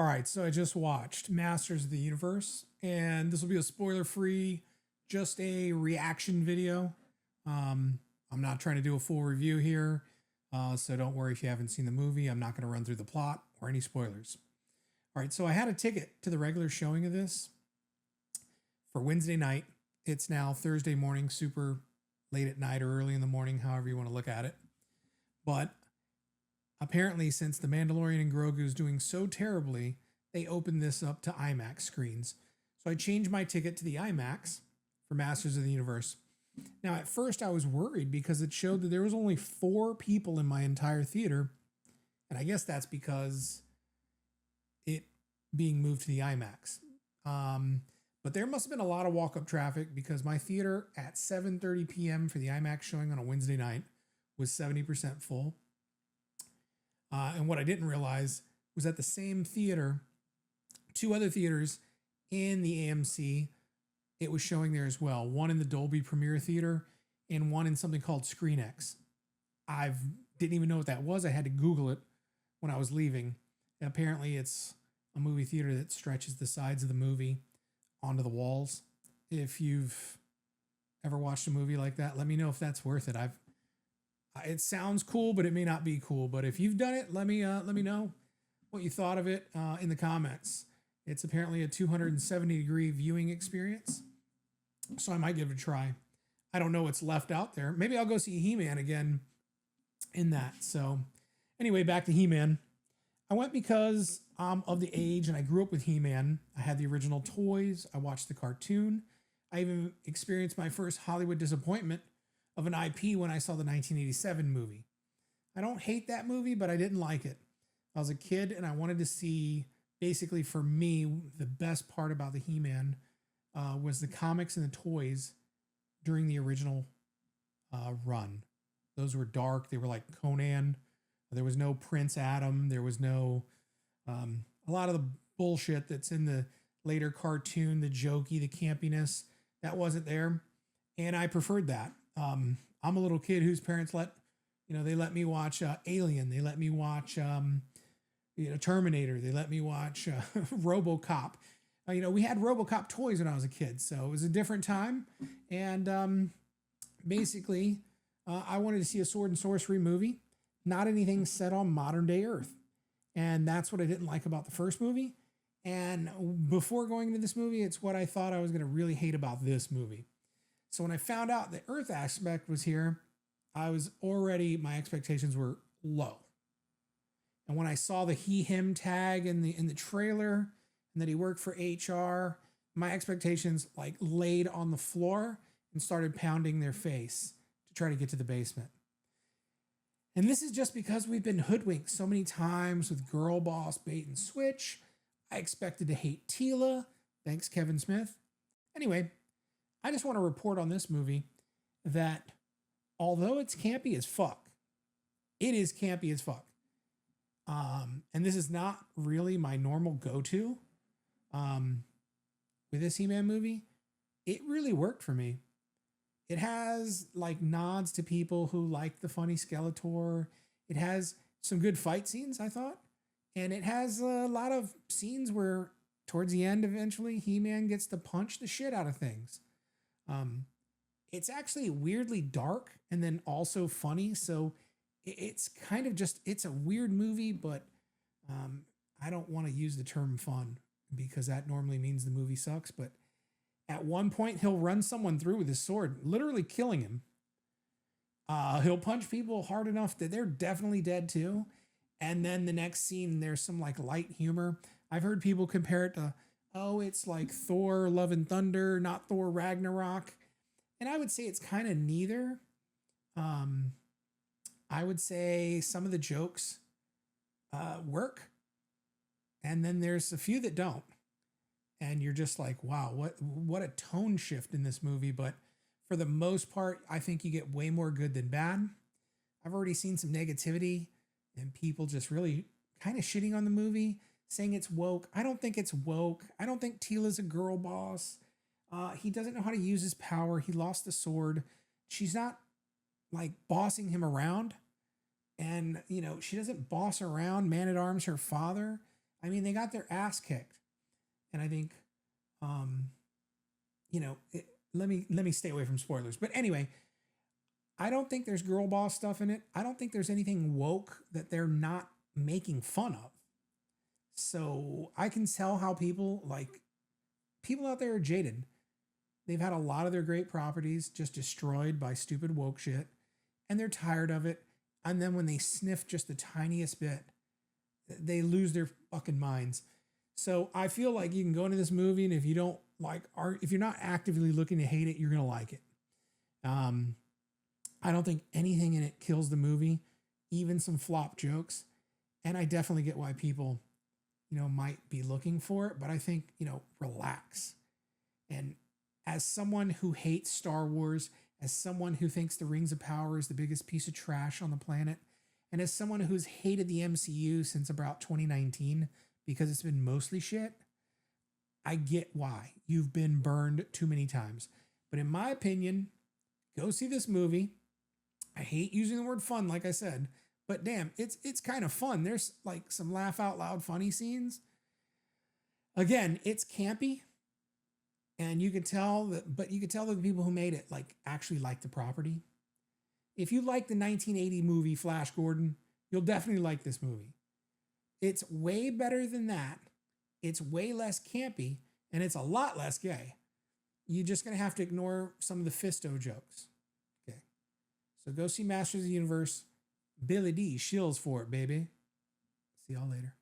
All right, so I just watched Masters of the Universe, and this will be a spoiler-free, just a reaction video. I'm not trying to do a full review here, so don't worry if you haven't seen the movie. I'm not going to run through the plot or any spoilers. All right, so I had a ticket to the regular showing of this for Wednesday night. It's now Thursday morning, super late at night or early in the morning, however you want to look at it. But apparently, since The Mandalorian and Grogu is doing so terribly, they opened this up to IMAX screens. So I changed my ticket to the IMAX for Masters of the Universe. Now, at first, I was worried because it showed that there was only 4 people in my entire theater. And I guess that's because it being moved to the IMAX. But there must have been a lot of walk-up traffic because my theater at 7:30 p.m. for the IMAX showing on a Wednesday night was 70% full. And what I didn't realize was at the same theater, 2 other theaters in the AMC, it was showing there as well. One in the Dolby Premiere Theater and one in something called ScreenX. I didn't even know what that was. I had to Google it when I was leaving. And apparently it's a movie theater that stretches the sides of the movie onto the walls. If you've ever watched a movie like that, let me know if that's worth it. It sounds cool, but it may not be cool. But if you've done it, let me know what you thought of it in the comments. It's apparently a 270-degree viewing experience, so I might give it a try. I don't know what's left out there. Maybe I'll go see He-Man again in that. So anyway, back to He-Man. I went because of the age, and I grew up with He-Man. I had the original toys. I watched the cartoon. I even experienced my first Hollywood disappointment of an IP when I saw the 1987 movie. I don't hate that movie, but I didn't like it. I was a kid and I wanted to see, basically for me, the best part about the He-Man was the comics and the toys during the original run. Those were dark. They were like Conan. There was no Prince Adam. There was no, a lot of the bullshit that's in the later cartoon, the jokey, the campiness, that wasn't there. And I preferred that. I'm a little kid whose parents they let me watch Alien. They let me watch, Terminator. They let me watch RoboCop. We had RoboCop toys when I was a kid, so it was a different time. And basically, I wanted to see a sword and sorcery movie, not anything set on modern day Earth. And that's what I didn't like about the first movie. And before going into this movie, it's what I thought I was going to really hate about this movie. So when I found out the Earth aspect was here, my expectations were low. And when I saw the he/him tag in the trailer and that he worked for HR, my expectations laid on the floor and started pounding their face to try to get to the basement. And this is just because we've been hoodwinked so many times with girl boss bait and switch. I expected to hate Tila. Thanks, Kevin Smith. Anyway, I just want to report on this movie that although it's campy as fuck, it is campy as fuck. And this is not really my normal go-to with this He-Man movie. It really worked for me. It has nods to people who like the funny Skeletor. It has some good fight scenes, I thought. And it has a lot of scenes where towards the end, eventually, He-Man gets to punch the shit out of things. It's actually weirdly dark and then also funny. So it's kind of it's a weird movie, but I don't want to use the term fun because that normally means the movie sucks. But at one point, he'll run someone through with his sword, literally killing him. He'll punch people hard enough that they're definitely dead too. And then the next scene, there's some light humor. I've heard people compare it to, it's like Thor, Love and Thunder, not Thor Ragnarok. And I would say it's kind of neither. I would say some of the jokes work. And then there's a few that don't. And you're just like, wow, what a tone shift in this movie. But for the most part, I think you get way more good than bad. I've already seen some negativity and people just really kind of shitting on the movie, saying it's woke. I don't think it's woke. I don't think Tila's a girl boss. He doesn't know how to use his power. He lost the sword. She's not bossing him around. And, she doesn't boss around Man-at-Arms, her father. I mean, they got their ass kicked. And I think, you know, let me stay away from spoilers. But anyway, I don't think there's girl boss stuff in it. I don't think there's anything woke that they're not making fun of. So I can tell how people out there are jaded. They've had a lot of their great properties just destroyed by stupid woke shit, and they're tired of it. And then when they sniff just the tiniest bit, they lose their fucking minds. So I feel like you can go into this movie, and if you don't if you're not actively looking to hate it, you're gonna like it. I don't think anything in it kills the movie, even some flop jokes. And I definitely get why people, you know, might be looking for it, but I think, you know, relax. And as someone who hates Star Wars, as someone who thinks the Rings of Power is the biggest piece of trash on the planet, and as someone who's hated the MCU since about 2019 because it's been mostly shit, I get why. You've been burned too many times. But in my opinion, go see this movie. I hate using the word fun, like I said, but damn, it's kind of fun. There's like some laugh out loud funny scenes. Again, it's campy, and you can tell that the people who made it like actually like the property. If you like the 1980 movie Flash Gordon, you'll definitely like this movie. It's way better than that. It's way less campy, and it's a lot less gay. You're just gonna have to ignore some of the fisto jokes. Okay, so go see Masters of the Universe. Billy D shills for it, baby. See y'all later.